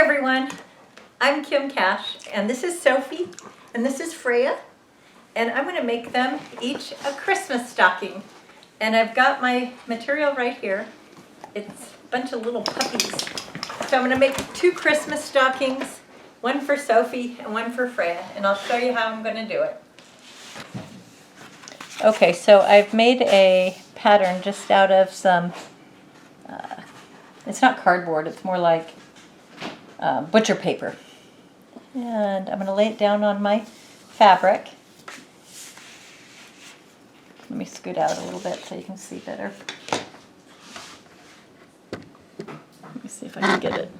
everyone, I'm Kim Cash, and this is Sophie, and this is Freya, and I'm going to make them each a Christmas stocking. And I've got my material right here. It's a bunch of little puppies. So I'm going to make 2 Christmas stockings, one for Sophie and one for Freya, and I'll show you how I'm going to do it. Okay, so I've made a pattern just out of some, it's not cardboard, it's more like butcher paper. And I'm going to lay it down on my fabric. Let me scoot out a little bit so you can see better. Let me see if I can get it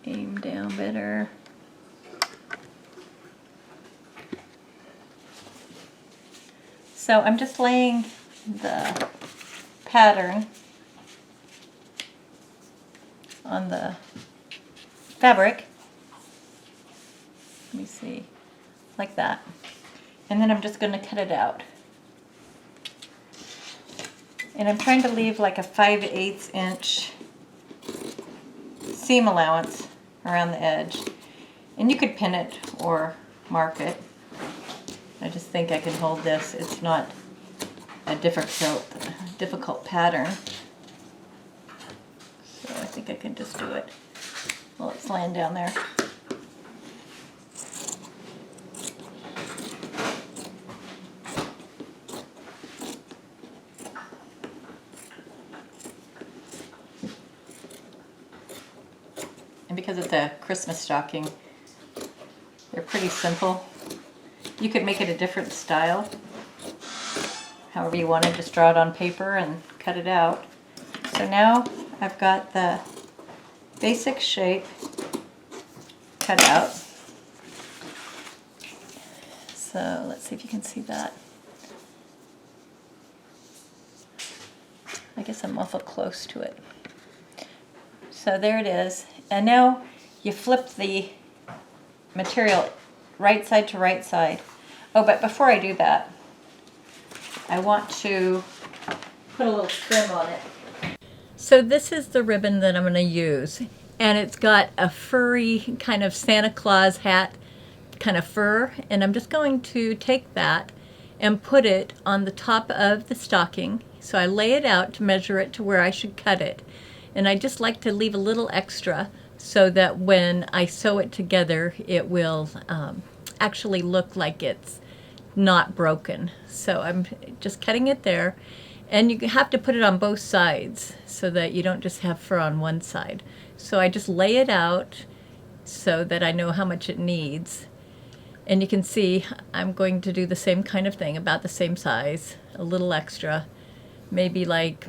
aimed down better. So I'm just laying the pattern on the fabric. Let me see, like that. And then I'm just going to cut it out. And I'm trying to leave like a 5/8 inch seam allowance around the edge. And you could pin it or mark it. I just think I can hold this. It's not a difficult pattern. So I think I can just do it while it's laying down there. And because it's a Christmas stocking, they're pretty simple. You could make it a different style, however you wanted. Just draw it on paper and cut it out. So now I've got the basic shape cut out. So let's see if you can see that. I guess I'm awful close to it. So there it is. And now you flip the material right side to right side. Oh, but before I do that, I want to put a little trim on it. So this is the ribbon that I'm going to use, and it's got a furry kind of Santa Claus hat kind of fur, and I'm just going to take that and put it on the top of the stocking. So I lay it out to measure it to where I should cut it, and I just like to leave a little extra so that when I sew it together it will actually look like it's not broken. So I'm just cutting it there. And you have to put it on both sides so that you don't just have fur on one side. So I just lay it out so that I know how much it needs. And you can see I'm going to do the same kind of thing, about the same size, a little extra. Maybe like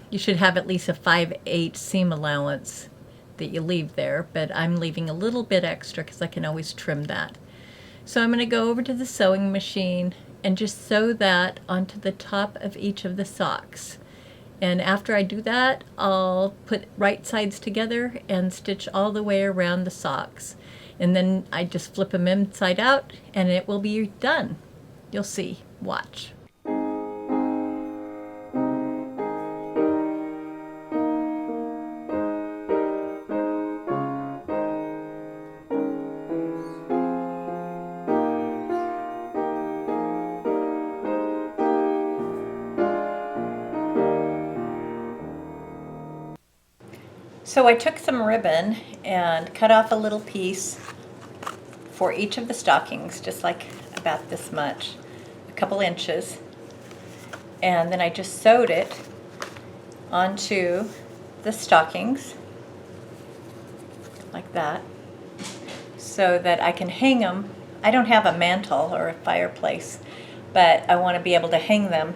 you should have at least a 5/8 seam allowance that you leave there, but I'm leaving a little bit extra because I can always trim that. So I'm going to go over to the sewing machine and just sew that onto the top of each of the socks. And after I do that, I'll put right sides together and stitch all the way around the socks. And then I just flip them inside out and it will be done. You'll see. Watch. So I took some ribbon and cut off a little piece for each of the stockings, just like about this much, a couple inches. And then I just sewed it onto the stockings, like that, so that I can hang them. I don't have a mantle or a fireplace, but I want to be able to hang them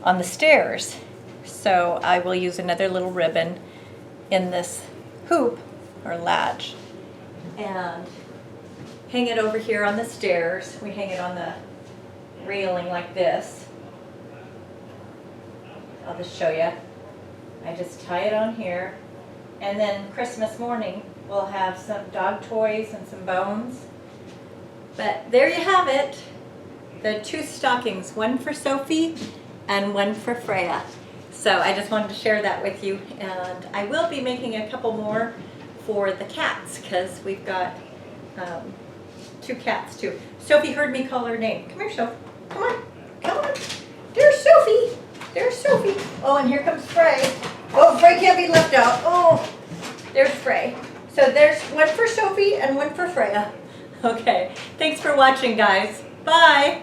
on the stairs. So I will use another little ribbon in this hoop or latch and hang it over here on the stairs. We hang it on the railing like this. I'll just show you. I just tie it on here, and then Christmas morning we'll have some dog toys and some bones. But there you have it, the 2 stockings, one for Sophie and one for Freya. So I just wanted to share that with you, and I will be making a couple more for the cats, because we've got 2 cats too. Sophie heard me call her name. Come here, Sophie. Come on. Come on. There's Sophie. There's Sophie. Oh, and here comes Frey. Oh, Frey can't be left out. Oh, there's Frey. So there's one for Sophie and one for Freya. Okay. Thanks for watching, guys. Bye.